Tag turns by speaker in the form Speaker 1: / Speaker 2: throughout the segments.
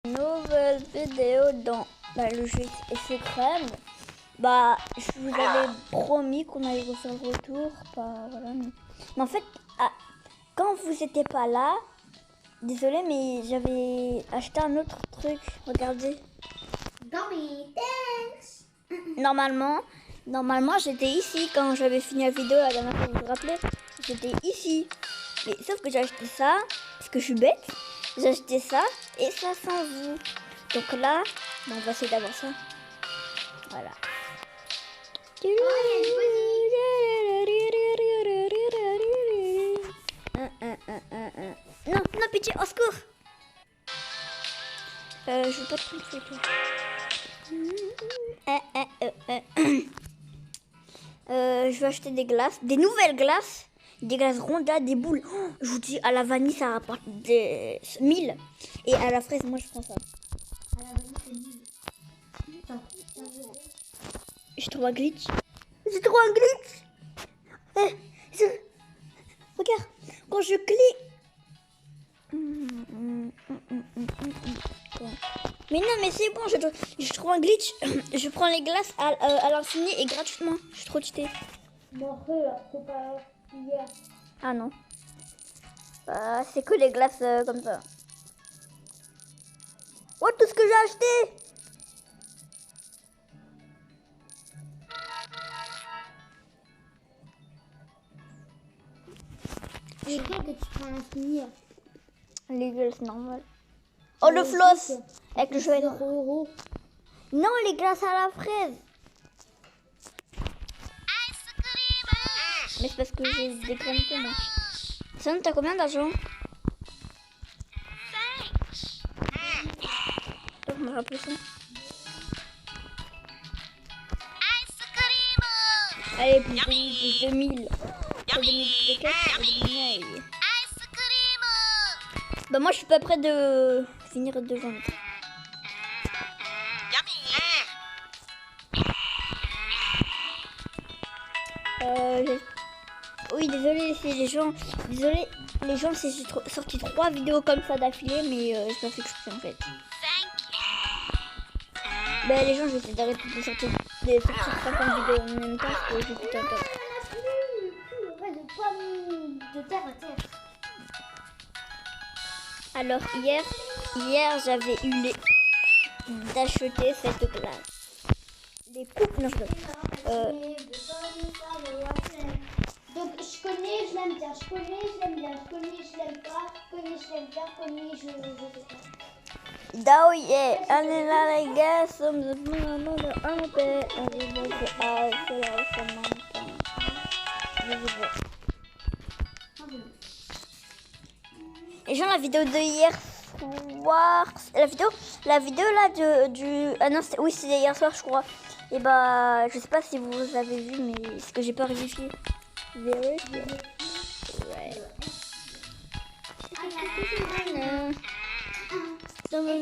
Speaker 1: Nouvelle vidéo dans le jeu Secrèmes. Bah, je vous avais promis qu'on allait vous faire le retour. Voilà, mais en fait, quand vous n'étiez pas là, désolé, mais j'avais acheté un autre truc. Regardez. Normalement, j'étais ici quand j'avais fini la vidéo la dernière fois, vous vous rappelez? J'étais ici. Mais sauf que j'ai acheté ça, parce que je suis bête. J'ai acheté ça et ça sans vous. Donc là, on va essayer d'avoir ça. Voilà. Non, pitié, au secours. Je veux pas te prendre photo. Je vais acheter des glaces, des nouvelles glaces, des glaces rondas, des boules. Oh, je vous dis, à la vanille, ça rapporte des 1000. Et à la fraise, moi, je prends ça.
Speaker 2: À la vanille, c'est 1000.
Speaker 1: J'ai trouvé un glitch. J'ai trouvé un glitch. Regarde, quand je clique. Mais non, mais c'est bon, je trouve un glitch. Je prends les glaces à l'infini et gratuitement. Je suis trop cheatée.
Speaker 2: Bon, c'est pas hier.
Speaker 1: Ah non. C'est que les glaces comme ça. Oh, tout ce que j'ai acheté.
Speaker 2: Je crois que tu prends l'infini.
Speaker 1: Les glaces normales. Oh, le floss avec le cheveu.
Speaker 2: 0 €.
Speaker 1: Non, les glaces à la fraise. Mais c'est parce que j'ai des crèmes que moi. Sinon, t'as combien d'argent? Je me rappelle ça. Allez, plus de 2000. Plus de 2000 de cash. Bah moi, je suis pas près de finir de vendre. Oui, désolé les gens. Désolé les gens, c'est sorti 3 vidéos comme ça d'affilée, mais j'ai pas fait exprès en fait. Bah les gens, je vais essayer d'arrêter de sortir 50 vidéos en même temps parce que j'ai tout un temps.
Speaker 2: De terre à terre.
Speaker 1: Alors hier j'avais eu d'acheter cette glace. Les coupes, non
Speaker 2: Donc je connais, je l'aime bien, je connais, je l'aime bien, je connais, je l'aime pas, je connais, je l'aime bien, je connais, je sais pas.
Speaker 1: Oh yeah, allez là les gars, sommes en paix, les gens, la vidéo de hier soir, la vidéo là du ah non, oui c'était hier soir je crois. Et bah je sais pas si vous avez vu, mais ce que j'ai pas vérifié. Vérifié. Ouais. Non.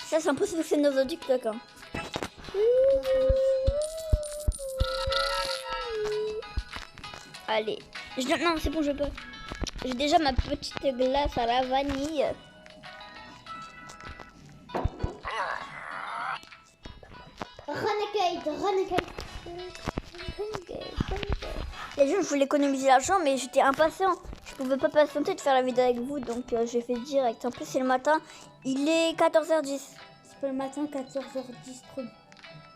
Speaker 1: Ça c'est impossible que c'est nos TikTok. Hein. Allez. Non, c'est bon, je peux. J'ai déjà ma petite glace à la vanille.
Speaker 2: Renegade.
Speaker 1: Les gens, je voulais économiser l'argent, mais j'étais impatient. Je pouvais pas patienter de faire la vidéo avec vous, donc j'ai fait direct. En plus, c'est le matin. Il est 14h10.
Speaker 2: C'est pas le matin, 14h10, trop.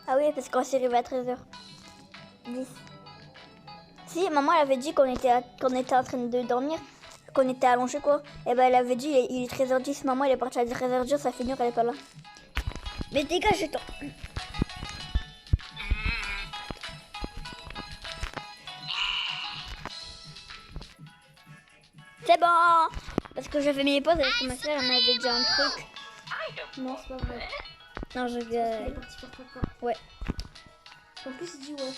Speaker 1: Ah oui, parce qu'on s'est arrivé à 13h10. Si, maman, elle avait dit qu'on était en train de dormir, qu'on était allongé quoi. Et ben elle avait dit, il est 13h10, maman, elle est partie à 13h10, ça fait une heure qu'elle est pas là. Mais dégage, attends. C'est bon. Parce que j'avais mis les pauses avec ma soeur, elle m'avait dit un truc.
Speaker 2: Non, c'est pas vrai.
Speaker 1: Non, je
Speaker 2: Elle est partie faire caca.
Speaker 1: Ouais.
Speaker 2: En plus, il dit ouais.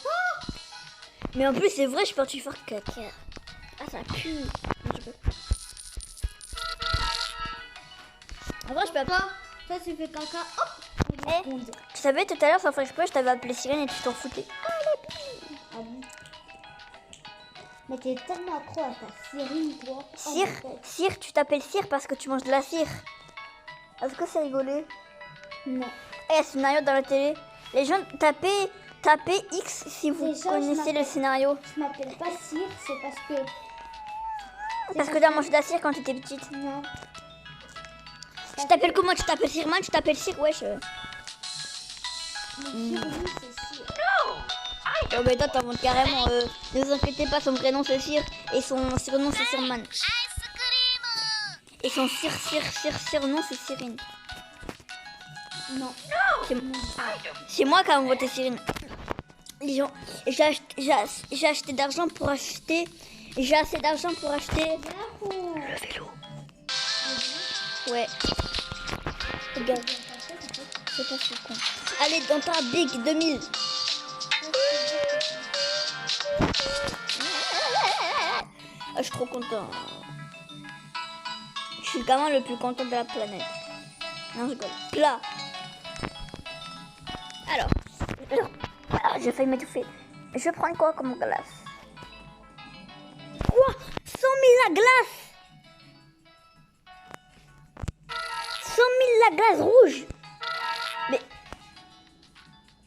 Speaker 1: Mais en plus, c'est vrai, je suis partie faire caca. Ah, ça pue. Non, je peux. En vrai, je peux pas.
Speaker 2: Ça, tu fais caca, hop.
Speaker 1: Tu savais, tout à l'heure, sans faire exprès, je t'avais appelé Sirène et tu t'en foutais.
Speaker 2: Ah bon. Mais t'es tellement accro à ta série, toi. Oh,
Speaker 1: Cire,
Speaker 2: mon Dieu.
Speaker 1: cire, tu t'appelles cire parce que tu manges de la cire. Est-ce que c'est rigolé?
Speaker 2: Non.
Speaker 1: Eh, scénario dans la télé. Les gens, tapez X si vous
Speaker 2: Déjà, je
Speaker 1: connaissez le
Speaker 2: m'appelle-
Speaker 1: scénario.
Speaker 2: Je m'appelle pas Cire, c'est parce que...
Speaker 1: Parce que t'as mangé de la cire quand t'étais petite.
Speaker 2: Non.
Speaker 1: Tu t'appelles comment? Tu t'appelles Cirman? Tu t'appelles cire? Wesh.
Speaker 2: Mon surnom, c'est Cire.
Speaker 1: Oh, mais toi, t'inventes carrément. Ne vous inquiétez pas, son prénom c'est Cire et son surnom c'est Cirman. Et son surnom c'est Cyrine.
Speaker 2: Non.
Speaker 1: C'est moi qui ai voté Cyrine. Les gens, j'ai acheté d'argent pour acheter. J'ai assez d'argent pour acheter
Speaker 2: Yahoo.
Speaker 1: le vélo. Ouais. Regarde, c'est pas si con. Allez, dans ta Big 2000. Ah, je suis trop content. Je suis le gamin le plus content de la planète. Non, je rigole. Plat. Alors, j'ai failli m'étouffer. Je vais prendre quoi comme glace? Quoi? 100 000 la glace? 100 000 la glace rouge? Mais...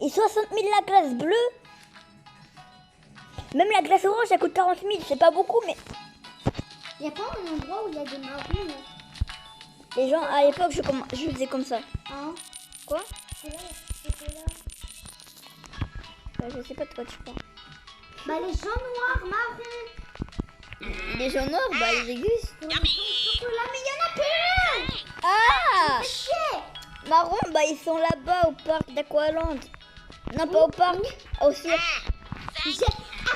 Speaker 1: Et 60 000 la glace bleue? Même la glace orange, ça coûte 40 000. C'est pas beaucoup, mais...
Speaker 2: Il n'y a pas un endroit où il y a des marrons, là.
Speaker 1: Les gens, à l'époque, je faisais comme ça.
Speaker 2: Hein?
Speaker 1: Quoi?
Speaker 2: C'est là, c'est là.
Speaker 1: Je sais pas de quoi tu parles.
Speaker 2: Bah les gens noirs, marrons.
Speaker 1: Les gens noirs, bah ils existent.
Speaker 2: Chocolat, mais il y en a plus.
Speaker 1: Ah!
Speaker 2: Chier.
Speaker 1: Marron, bah ils sont là-bas au parc d'Aqualand. Non, pas au parc, au cirque.
Speaker 2: À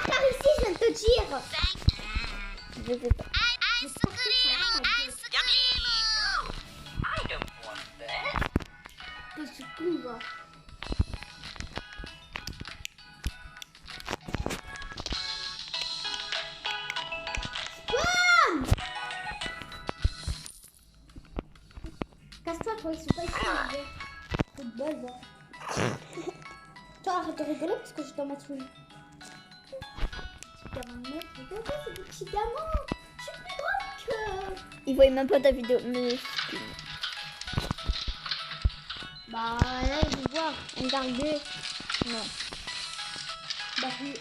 Speaker 2: part ici, je viens de te dire.
Speaker 1: Je sais pas.
Speaker 2: Que c'est con, va. Casse-toi, toi, ils sont pas ici, les gars. Trop de bol, va. Toi, arrête de rigoler parce que je dois mettre une. Petit gamin de mec, regardez, c'est des petits gamins. Je suis plus grande que.
Speaker 1: Ils voient même pas ta vidéo. Mais...
Speaker 2: Bah, là, ils vont voir. On va regarder.
Speaker 1: Non.
Speaker 2: Bah, oui.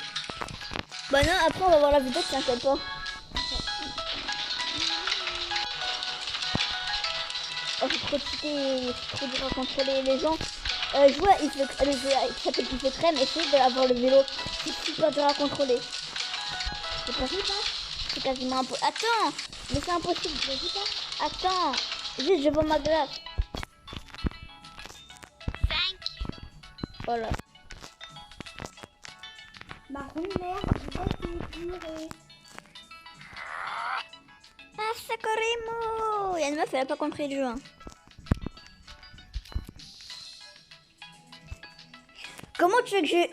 Speaker 1: Bah non, après on va voir la vidéo, t'inquiète pas. Oh, c'est trop cheaté, c'est trop dur à contrôler les gens. Je vois, le jeu qui s'appelle Il fait crème, essayez d'avoir le vélo. C'est super dur à contrôler. C'est quasiment impossible. Attends, mais c'est impossible. Vas-y pas. Attends, juste je vends ma glace. Voilà.
Speaker 2: Marron, merde, je vais te tirer.
Speaker 1: Ah, Sakorimo! Il y a une meuf, elle a pas compris le jeu. Hein. Comment tu veux que je...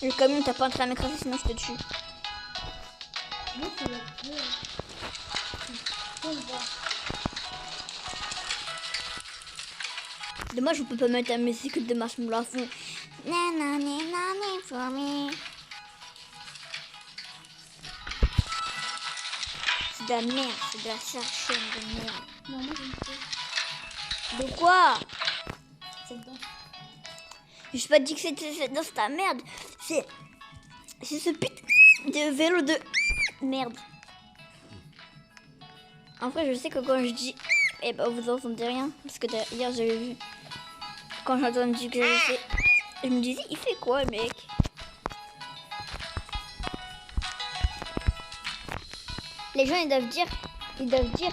Speaker 1: Le camion, t'as pas entré à m'écraser, sinon je te tue.
Speaker 2: Non, c'est le jeu. On va.
Speaker 1: Dommage, je peux pas mettre la musique de Marshmallow à fond. Nanani, nanani for me. C'est de la merde, c'est de la chercheur de merde.
Speaker 2: Non, moi, j'aime pas.
Speaker 1: De quoi?
Speaker 2: C'est bon.
Speaker 1: Je pas dit que c'était dans ta merde. C'est ce putain de vélo de merde. En vrai, je sais que quand je dis, eh ben vous entendez rien, parce que hier j'avais vu. Quand j'ai entendu que je me disais, il fait quoi, le mec? Les gens ils doivent dire,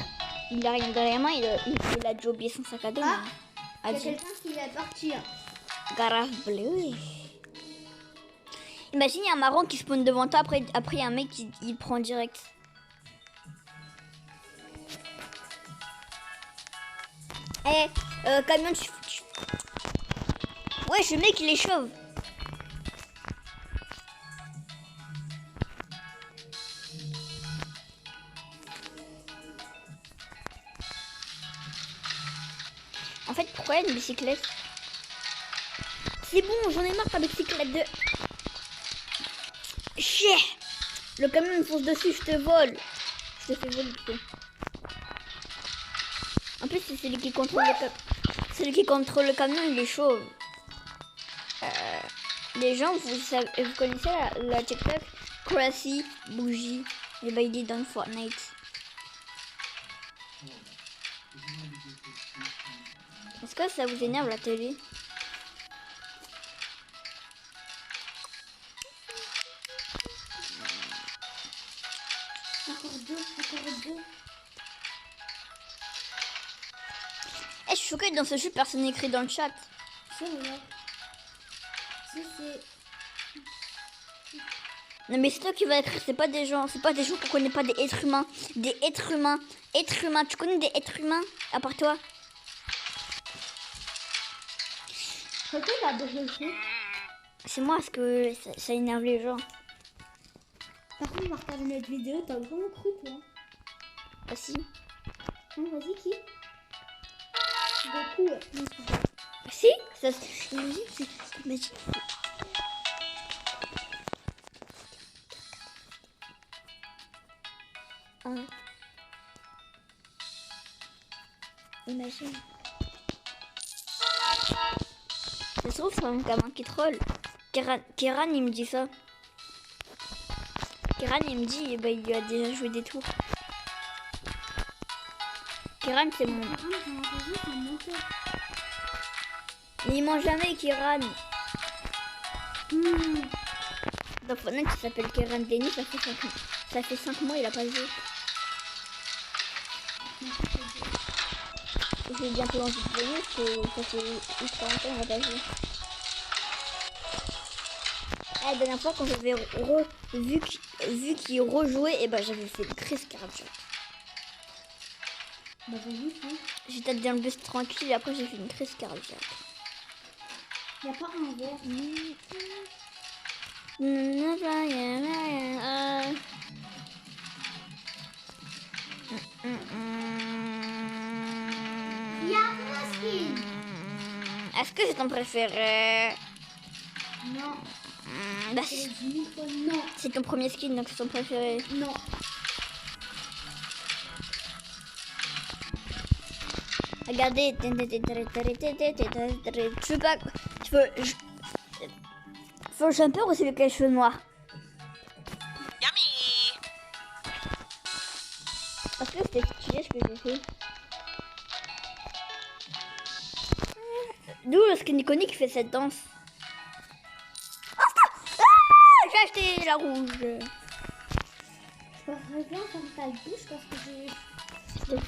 Speaker 1: il a rien dans les mains, il a déjà oublié son sac à dos.
Speaker 2: Ah,
Speaker 1: mais-
Speaker 2: il y a quelqu'un qui va partir.
Speaker 1: Garage bleu. Imagine, il y a un marron qui spawn devant toi, après il y a un mec qui il prend direct. Eh, camion, ouais, ce mec, il est chauve. En fait, pourquoi il y a une bicyclette? C'est bon, j'en ai marre de ta bicyclette de... Chier! Le camion me fonce dessus, je te vole. Je te fais voler plutôt. En plus, c'est celui qui contrôle le camion. Celui qui contrôle le camion, il est chauve. Les gens, vous connaissez la TikTok Crazy Bougie, les baillis dans Fortnite. Est-ce que ça vous énerve la télé?
Speaker 2: Encore deux.
Speaker 1: Eh, je suis choquée, dans ce jeu, personne n'écrit dans le chat.
Speaker 2: C'est vrai. C'est...
Speaker 1: Non mais c'est toi qui vas écrire, c'est pas des gens qu'on connaît pas, des êtres humains. Des êtres humains. Êtres humains, tu connais des êtres humains à part toi?
Speaker 2: C'est qui la deuxième?
Speaker 1: C'est moi, parce que ça énerve les gens.
Speaker 2: Par contre, on va regarder notre vidéo, t'as vraiment cru, toi?
Speaker 1: Ah si.
Speaker 2: Non, vas-y, qui? Beaucoup.
Speaker 1: Ah si ça, imagine, imagine. Imagine. Ça se trouve, c'est un gamin qui troll. Kéran, il me dit ça. Kéran, il me dit, bah, il a déjà joué des tours. Kéran, c'est mon... Mais il ment jamais, Kéran. Dans Fortnite, il s'appelle Kéran Denny, ça fait 5 mois, il a pas joué. J'ai bientôt envie de jouer, parce que ça fait ultra longtemps qu'on va pas jouer. La dernière fois, quand j'avais vu qu'il rejouait, et ben j'avais fait une crise cardiaque.
Speaker 2: Bah vas-y, hein.
Speaker 1: J'étais dans le bus tranquille, et après j'ai fait une crise cardiaque.
Speaker 2: Y'a pas un verre.
Speaker 1: Est-ce que c'est ton préféré?
Speaker 2: Non.
Speaker 1: Bah,
Speaker 2: Non.
Speaker 1: c'est ton premier skin, donc c'est ton préféré.
Speaker 2: Non.
Speaker 1: Regardez. Tu veux pas... Faut le jumper ou celui qui a les cheveux noirs? Est-ce que c'était stylé ce que j'ai fait? D'où le skin iconique qui fait cette danse? J'ai acheté la rouge.
Speaker 2: Je peux bien comme ta bouche parce que j'ai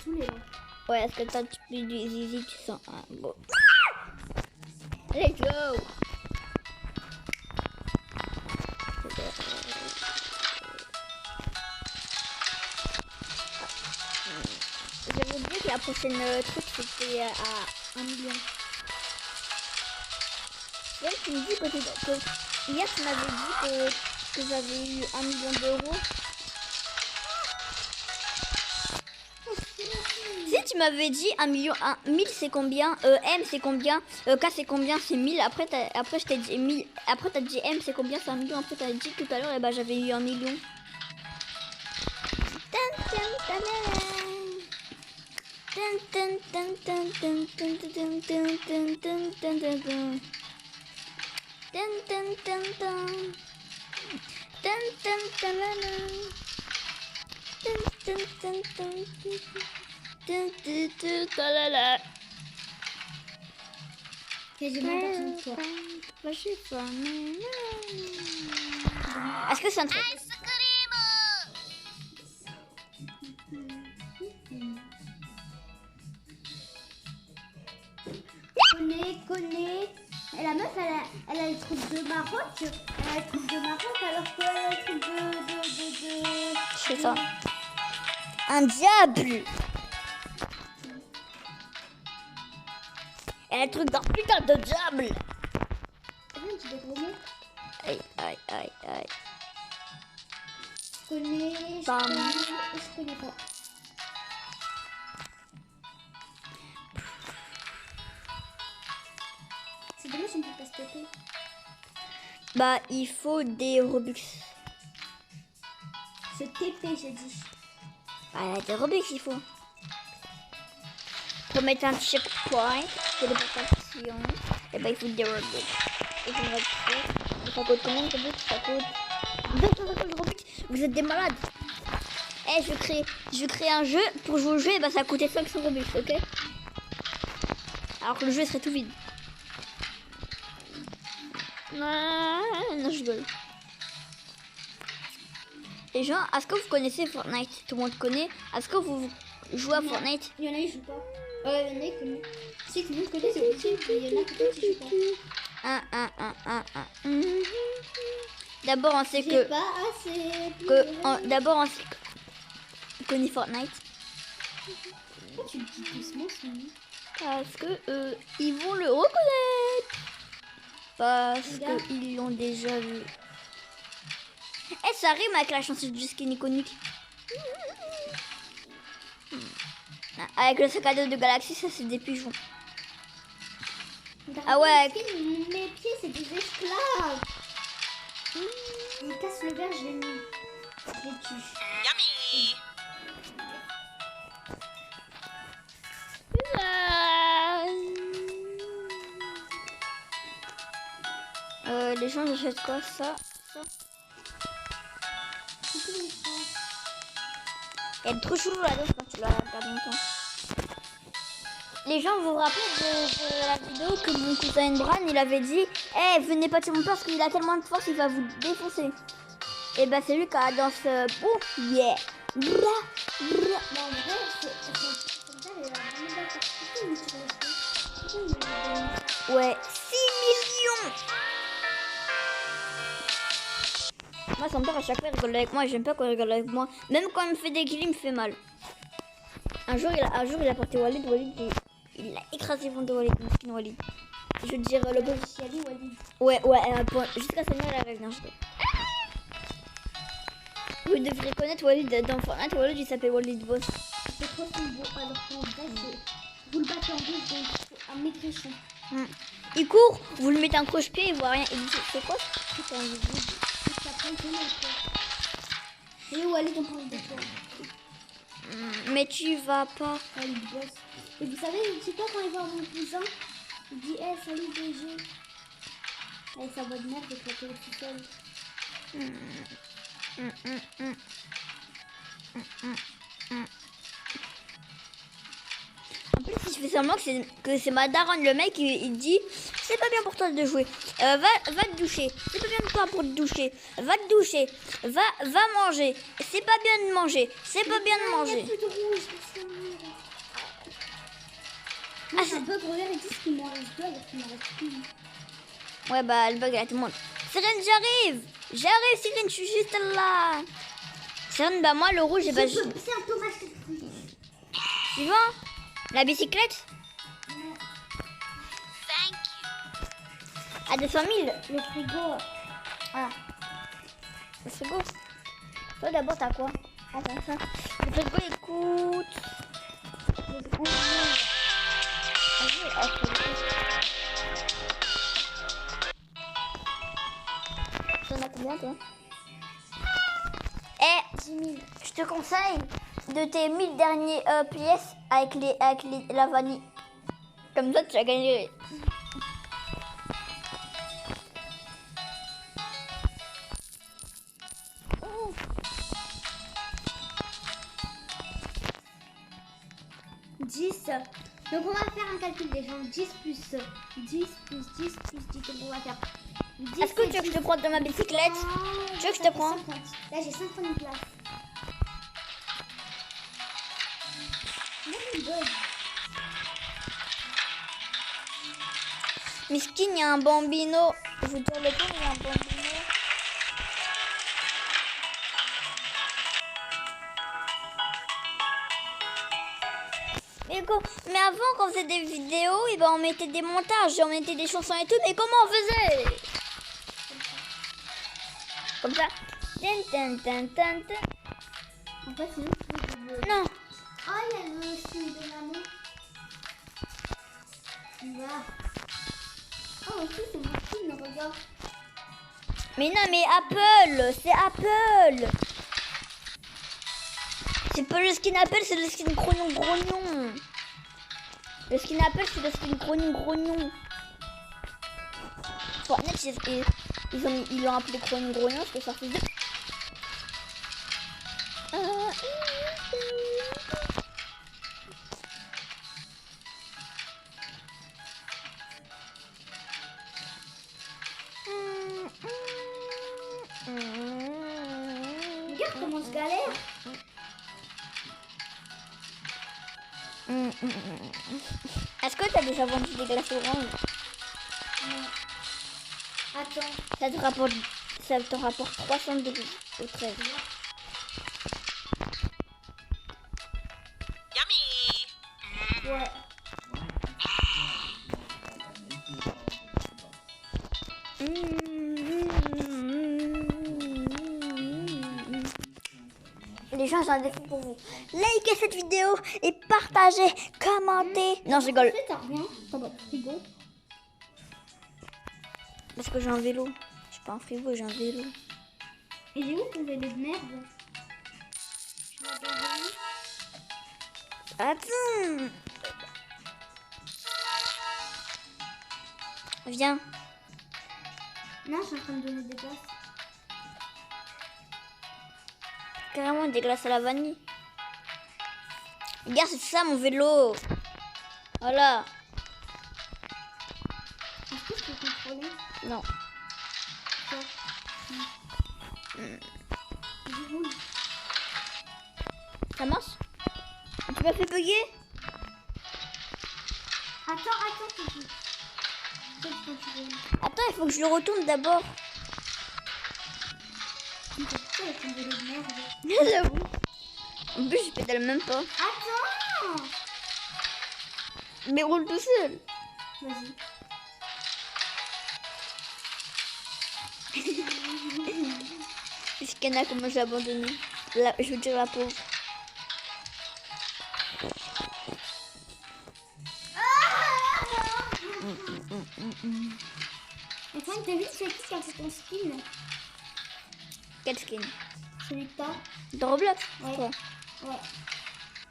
Speaker 2: saoulé là.
Speaker 1: Ouais, est-ce que t'as du zizi, tu sens un bon. Let's go. J'avais oublié que la prochaine truc c'était à 1 million. Hier tu me dis que hier tu m'avais dit que j'avais eu 1 million d'euros. Si tu m'avais dit 1 million, 1000 c'est combien, M c'est combien, K c'est combien, c'est 1000, après je t'ai dit 1000, après t'as dit M c'est combien, c'est 1 million, après t'as dit tout à l'heure, et bah j'avais eu 1 million.
Speaker 2: Quasiment personne fois.
Speaker 1: Est-ce que c'est un truc?
Speaker 2: Connais. Et la meuf, elle a le truc de Maroc. Elle a le truc de Maroc alors qu'elle a le truc de...
Speaker 1: Je sais ça. Un diable! Elle a le truc d'un putain de diable!
Speaker 2: Tu des gros mots.
Speaker 1: Aïe, aïe, aïe, aïe.
Speaker 2: Je connais pas. fait?
Speaker 1: Bah, il faut des Robux.
Speaker 2: Ce TP, j'ai dit.
Speaker 1: Bah, des Robux, il faut. Pour mettre un checkpoint, téléportation, et bah, il faut des Robux. Et je me retrouve. Ça coûte combien de Robux? Ça coûte 250 Robux. Vous êtes des malades. Eh, je vais créer un jeu. Pour jouer au jeu, et bah, ça coûtait 500 Robux, ok? Alors que le jeu serait tout vide. Non, je rigole. Les gens, est-ce que vous connaissez Fortnite? Tout le monde connaît. Est-ce que vous jouez à Fortnite?
Speaker 2: Il y en a qui jouent pas. Il y en a qui connaissent. Si tout le monde connaît, c'est possible. Il y en a qui jouent pas.
Speaker 1: D'abord, on sait
Speaker 2: J'ai pas assez.
Speaker 1: D'abord, on sait que connaît Fortnite.
Speaker 2: Pourquoi tu le dis doucement, Sony?
Speaker 1: Parce que ils vont le reconnaître. Parce qu'ils l'ont déjà vu. Eh, ça rime avec la chanson du skin iconique. Avec le sac à dos de Galaxy, ça c'est des pigeons. Ah ouais.
Speaker 2: Mes pieds, c'est des esclaves. Ils cassent le verre, je les mets. Je les tue.
Speaker 3: Yummy!
Speaker 1: Les gens achètent quoi? Ça. Elle est trop chelou la danse quand tu la regardes longtemps. Les gens, vous vous rappelez de la vidéo que mon cousin Bran, il avait dit eh, venez pas sur mon père parce qu'il a tellement de force, il va vous défoncer. Et bah c'est lui qui a la danse oh yeah.
Speaker 2: Mais en vrai, c'est ça, il a vraiment bien participé,
Speaker 1: Ouais, 6 millions. Moi, son père, à chaque fois, il rigole avec moi. J'aime pas qu'on rigole avec moi. Même quand il me fait des kills, il me fait mal. Un jour, il a porté Walid. Il a écrasé mon dos, Walid. Mon skin Walid. Je veux dire, le boss. Ouais, jusqu'à sa mère, elle revient. Vous devrez connaître Walid dans Fortnite. Walid, il s'appelle Walid Boss.
Speaker 2: C'est trop beau, alors qu'en vrai, vous le battez en deux, donc c'est un maigrichon.
Speaker 1: Il court, vous le mettez un croche-pied, il voit rien. Il dit, c'est quoi? Putain, il dit.
Speaker 2: Et Walid, on parle de toi.
Speaker 1: Mais tu vas pas.
Speaker 2: Walid Boss. Et vous savez, je sais pas quand il va mon cousin, il dit hey, salut DG. Avec sa voix de merde, il fait tout seul.
Speaker 1: En plus, si je fais semblant que c'est ma daronne, le mec, il dit c'est pas bien pour toi de jouer. Va te doucher. C'est pas bien pour toi pour te doucher. Va te doucher. Va manger. C'est pas bien de manger. C'est pas bien de manger.
Speaker 2: Il y a plus de rouge, moi, c'est un bug, regarde, ils disent qu'il m'en reste deux alors qu'il m'en reste plus.
Speaker 1: Ouais, bah, le bug à tout le monde. Sirène, j'arrive. J'arrive, Sirène, je suis juste là. Sirène, bah, moi, le rouge,
Speaker 2: C'est un peu racheté.
Speaker 1: Suivant. La bicyclette.
Speaker 3: Thank you.
Speaker 1: À 200 000.
Speaker 2: Le frigo.
Speaker 1: Ah. Le frigo. Toi, d'abord, t'as quoi? Attends, ça. Le frigo, il coûte. T'en as combien, toi? Eh, 10 000. Je te conseille de tes 1000 derniers pièces avec la vanille. Comme ça, tu as gagné.
Speaker 2: Donc on va faire un calcul des gens. 10 plus 10 plus 10 plus 10. Donc on va faire 10.
Speaker 1: Est-ce que tu veux que je te prenne dans ma bicyclette? Tu veux que je te prenne?
Speaker 2: Là j'ai 50 000 places.
Speaker 1: Miskin, il y a un bambino. Je vous dis le temps, il y a un bambino. Mais avant, quand on faisait des vidéos, et ben on mettait des montages, on mettait des chansons et tout, mais comment on faisait? Comme ça.
Speaker 2: En fait, c'est nous qui
Speaker 1: Non.
Speaker 2: Oh, il y a le signe de maman. Voilà. Oh, aussi, c'est mon signe, regarde.
Speaker 1: Mais non, mais Apple, c'est Apple. C'est pas le skin Apple, c'est le skin grognon grognon. Le skin Apple, c'est le skin grognon grognon. Fortnite, ils l'ont appelé grognon grognon parce que ça faisait...
Speaker 2: Regarde comment je galère.
Speaker 1: Est-ce que t'as déjà vendu des glaces oranges?
Speaker 2: Non. Attends.
Speaker 1: Ça te rapporte 300 degrés au 13.
Speaker 3: Yummy.
Speaker 2: Ouais.
Speaker 1: Les gens, j'ai un défi pour vous. Likez cette vidéo et partagez, commentez. Non, je rigole.
Speaker 2: T'as rien. T'as pas de frigo.
Speaker 1: Parce que j'ai un vélo. J'ai pas un frigo, j'ai un vélo.
Speaker 2: Et j'ai où ton vélo de merde? Tu m'as pas donné?
Speaker 1: Attends. Viens.
Speaker 2: Non, je suis en train de donner des glaces.
Speaker 1: Carrément des glaces à la vanille. Regarde, c'est ça mon vélo. Voilà.
Speaker 2: Est-ce que je peux contrôler?
Speaker 1: Non.
Speaker 2: Ça. Je roule.
Speaker 1: Ça marche? Tu m'as fait bugger?
Speaker 2: Attends, tu dis.
Speaker 1: Attends, il faut que je le retourne d'abord.
Speaker 2: Tu me fais peur avec ton vélo de merde.
Speaker 1: J'avoue. En plus, je pédale même pas.
Speaker 2: Attends!
Speaker 1: Mais roule tout seul.
Speaker 2: Vas-y.
Speaker 1: Puisqu'Anna commence à abandonner. Je veux dire la pauvre.
Speaker 2: Et quand t'as vu, c'est qui a fait ton skin?
Speaker 1: Quel skin?
Speaker 2: Celui que t'as?
Speaker 1: De Roblox?
Speaker 2: Ouais.
Speaker 1: Quoi?
Speaker 2: Ouais.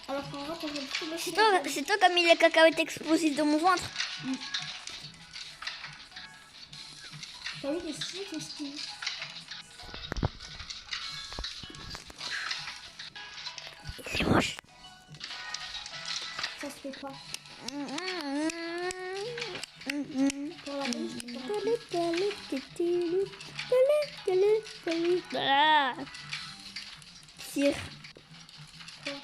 Speaker 2: Alors qu'en vrai, t'as fait tout le
Speaker 1: C'est toi qui as mis les cacahuètes explosives dans mon ventre.
Speaker 2: T'as vu, c'est ton skin.
Speaker 1: C'est moche.
Speaker 2: Ça se fait pas. Pour la bouche, c'est pas.
Speaker 1: Voilà. Sire,
Speaker 2: Quoi?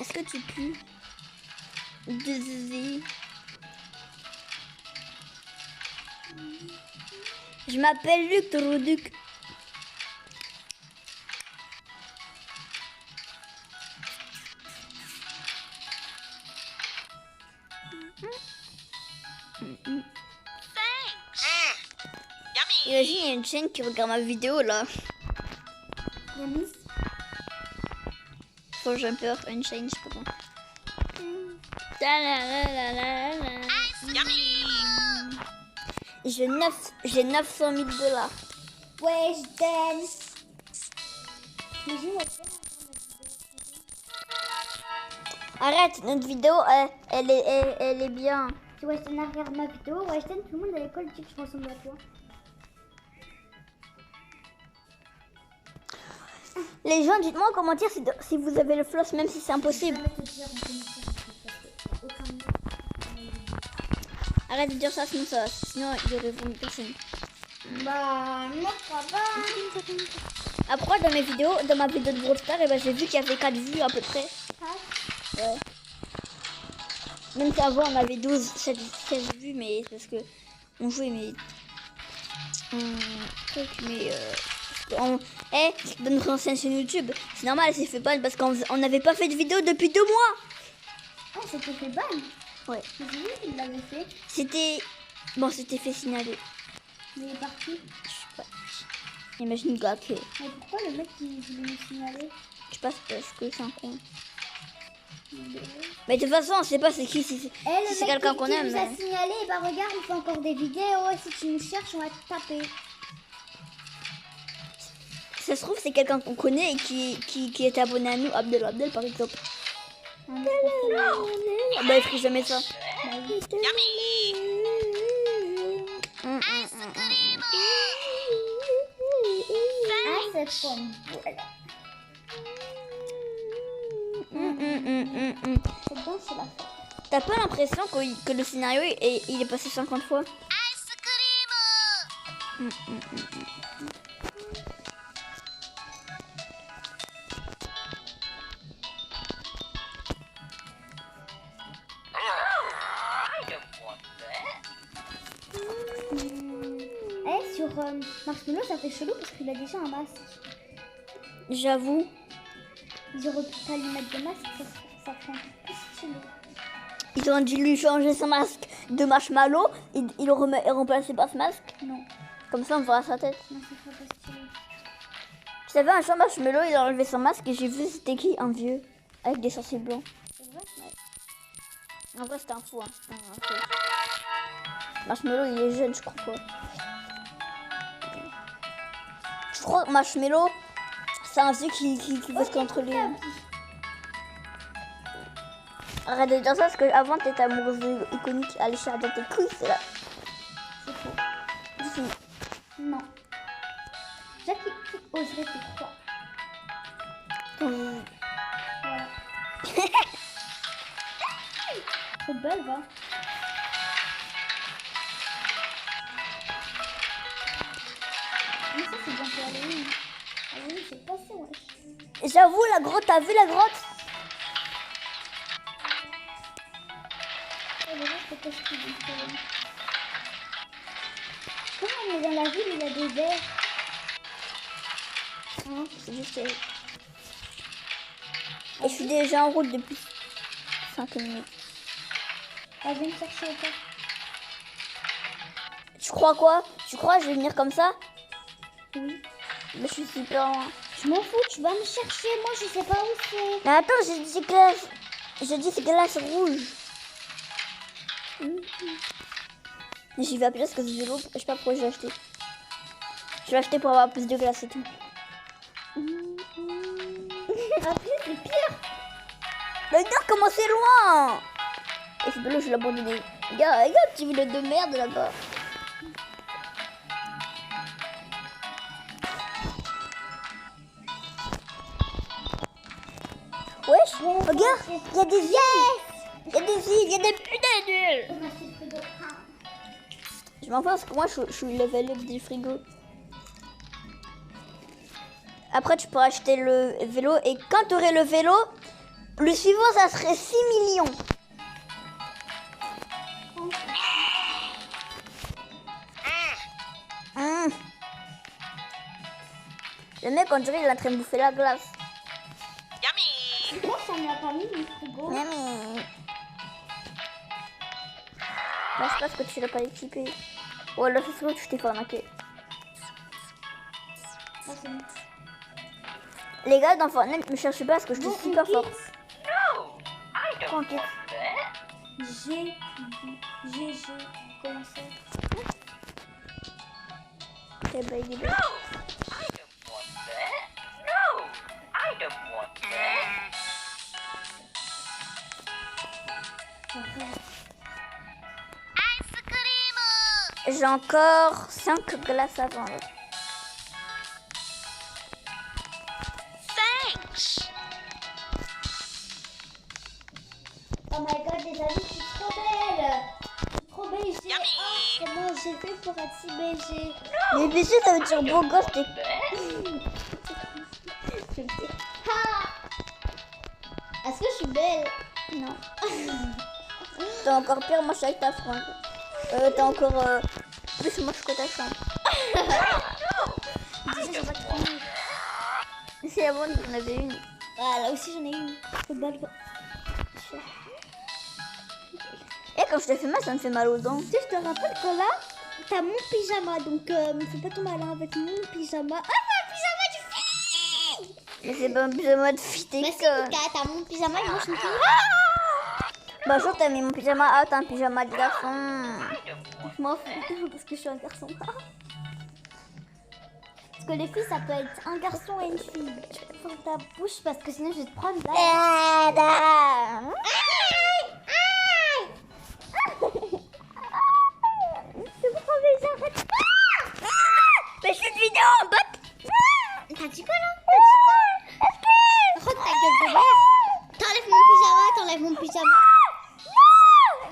Speaker 1: est-ce que tu pues de zizi? Je m'appelle Luc Toroduc.
Speaker 3: Thanks. Yummy.
Speaker 1: Imagine, il y a une chaîne qui regarde ma vidéo là.
Speaker 2: Yamis?
Speaker 1: Faut jumper, une chaîne, je sais pas comment.
Speaker 3: Yummy.
Speaker 1: J'ai 900 000 $.
Speaker 2: Ouais, je dance. Mais j'ai la peine.
Speaker 1: Arrête, notre vidéo, elle est bien.
Speaker 2: Si Weston regarde ma vidéo, Weston, tout le monde à l'école dit que je ressemble à toi.
Speaker 1: Les gens, dites-moi en commentaire si vous avez le floss, même si c'est impossible.
Speaker 2: Je vais te dire en commentaire, parce que aucun mot.
Speaker 1: Arrête de dire ça, sinon il y aurait vraiment personne.
Speaker 2: Bah, non, pas.
Speaker 1: Après, dans ma vidéo de Brawl Stars, j'ai vu qu'il y avait 4 vues à peu près. Ouais. Même si avant on avait 12, 16 vues, mais c'est parce que on jouait, mais. Dans notre ancienne chaîne YouTube, c'est normal, elle s'est fait ban parce qu'on n'avait pas fait de vidéo depuis 2 mois.
Speaker 2: Oh, c'était fait ban.
Speaker 1: Ouais.
Speaker 2: Mais c'est lui qui l'avait fait.
Speaker 1: C'était fait signaler.
Speaker 2: Mais il est parti.
Speaker 1: Je sais pas. Imagine gars que.
Speaker 2: Mais pourquoi le mec qui voulait nous signaler?
Speaker 1: Je sais pas, c'est parce que c'est un con. Mais de toute façon, on sait pas c'est qui, si
Speaker 2: Eh,
Speaker 1: c'est
Speaker 2: le
Speaker 1: si
Speaker 2: mec
Speaker 1: quelqu'un
Speaker 2: qui
Speaker 1: qu'on aime.
Speaker 2: nous a
Speaker 1: Mais...
Speaker 2: signalé, bah regarde, il fait encore des vidéos. Et si tu nous cherches, on va te taper.
Speaker 1: Si ça se trouve, c'est quelqu'un qu'on connaît et qui est abonné à nous, Abdel par exemple. Ah bah, il ferait jamais ça.
Speaker 3: Yummy.
Speaker 2: Ah, cette femme. Voilà. C'est bon, c'est la fin.
Speaker 1: T'as pas l'impression que le scénario il est passé 50 fois?
Speaker 3: Ice cream. I don't want that.
Speaker 2: Eh, sur Marshmallow, ça fait chelou parce qu'il a déjà un masque.
Speaker 1: J'avoue.
Speaker 2: Ils auraient pu pas lui mettre de masque, ça fait un peu plus stylé.
Speaker 1: Ils ont dû lui changer son masque de marshmallow et le remplacer par ce masque.
Speaker 2: Non,
Speaker 1: Comme ça, on verra sa tête.
Speaker 2: non, ça ferait pas stylé.
Speaker 1: Tu savais, un champ marshmallow, il a enlevé son masque et j'ai vu c'était qui? Un vieux. Avec des sourcils blancs.
Speaker 2: C'est vrai?
Speaker 1: En vrai, c'était un fou. Hein. C'était un fou. Marshmallow, il est jeune, je crois pas. Je crois que Marshmallow, c'est un vieux qui veut se contrôler. Arrête de dire ça parce qu'avant, t'étais amoureuse de iconique. Allez, chercher dans tes couilles, c'est là.
Speaker 2: C'est faux.
Speaker 1: Si.
Speaker 2: Non. Jacques, qui oserait te croire? Voilà. C'est belle, va. Mais ça, c'est bien pour Halloween. Halloween, c'est passé, wesh.
Speaker 1: J'avoue, la grotte, t'as vu la grotte?
Speaker 2: Oh, le reste, c'est pas ce qu'il dit. Comment on est dans la ville, il y a des verres?
Speaker 1: Non, c'est juste... Et je suis déjà en route depuis 5 minutes.
Speaker 2: Elle vient me chercher au pas.
Speaker 1: Tu crois quoi? Tu crois que je vais venir comme ça?
Speaker 2: Oui.
Speaker 1: Mais je suis super loin.
Speaker 2: Je m'en fous, tu vas me chercher, moi je sais pas où c'est.
Speaker 1: Mais attends, j'ai dit glace. J'ai dit c'est glace rouge. Mais j'y vais à pied parce que ce vélo, je sais pas pourquoi je l'ai acheté. Je l'ai acheté pour avoir plus de glace et tout.
Speaker 2: Après, c'est pire.
Speaker 1: Mais regarde comment c'est loin. Et ce vélo, je l'ai abandonné. Regarde, petit vélo de merde là-bas. Wesh, regarde, il y a des îles. Il y a des îles, il y a des putains d'îles. Je m'en fous parce que moi, je suis level up du frigo. Après, tu pourras acheter le vélo. Et quand tu aurais le vélo, le suivant, ça serait 6 millions. Le mec, on dirait, il est en train de bouffer la glace.
Speaker 3: Yummy.
Speaker 2: Moi, ça m'a pas mis le frigo.
Speaker 1: Miami. Là, je pense que tu l'as pas équipé. Ou alors, c'est sûr que tu t'es fait arnaquer.
Speaker 2: Ça, c'est bon.
Speaker 1: Les gars, dans Fortnite, me cherchez pas parce que je suis super
Speaker 2: on
Speaker 1: fort.
Speaker 2: quitte.
Speaker 3: No, I don't
Speaker 1: Tranquille.
Speaker 3: want that.
Speaker 2: G. Comment ça?
Speaker 1: Eh ben, il est bon.
Speaker 3: No, I don't want that. No, I don't want that. Ice cream.
Speaker 1: J'ai encore 5 glaces à vendre.
Speaker 3: Thanks.
Speaker 2: Oh my god, les amis, je suis trop belle. Je suis trop belle. J'ai...
Speaker 3: Yummy.
Speaker 2: Oh, comment j'ai fait pour être si belle?
Speaker 1: Mais bien sûr, ça veut dire beau gosse.
Speaker 2: Est-ce que je suis belle?
Speaker 1: Non. T'es encore pire moche avec ta fringue. T'es encore plus moche que ta chambre. C'est avant que j'en avais une.
Speaker 2: Ah, là aussi j'en ai une. C'est belle.
Speaker 1: Et quand je te fais mal, ça me fait mal aux dents.
Speaker 2: Tu sais, je te rappelle que là, t'as mon pyjama. Donc, me fais pas ton malin avec mon pyjama. Ah, c'est un pyjama du fille.
Speaker 1: Mais c'est pas un pyjama de fille
Speaker 2: Mais si,
Speaker 1: d'école.
Speaker 2: t'as mon pyjama et moi je suis une fille.
Speaker 1: Bonjour, t'as mis mon pyjama. Ah, t'as un pyjama de garçon.
Speaker 3: I don't want
Speaker 2: Je m'en fous parce que je suis un garçon. Parce que les filles, ça peut être un garçon et une fille. Ferme ta bouche parce que sinon je vais te prendre là.
Speaker 1: Mais je fais une vidéo en bas.
Speaker 2: T'as dit quoi là? T'as dit quoi? Rends ta gueule de merde. T'enlèves mon pyjama.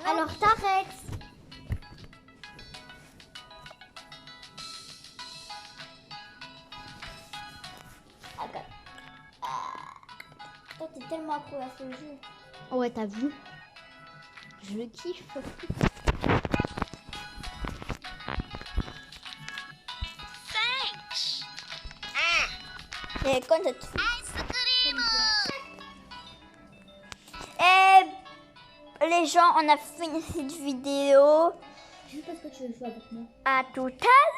Speaker 2: Alors t'arrêtes. Toi t'es tellement accro à ce jeu. Ouais, t'as vu? Je le kiffe.
Speaker 3: thanks.
Speaker 1: Et quand cette fille. Et les gens, on a fini cette vidéo.
Speaker 2: Juste parce que tu veux jouer avec moi.
Speaker 1: À tout à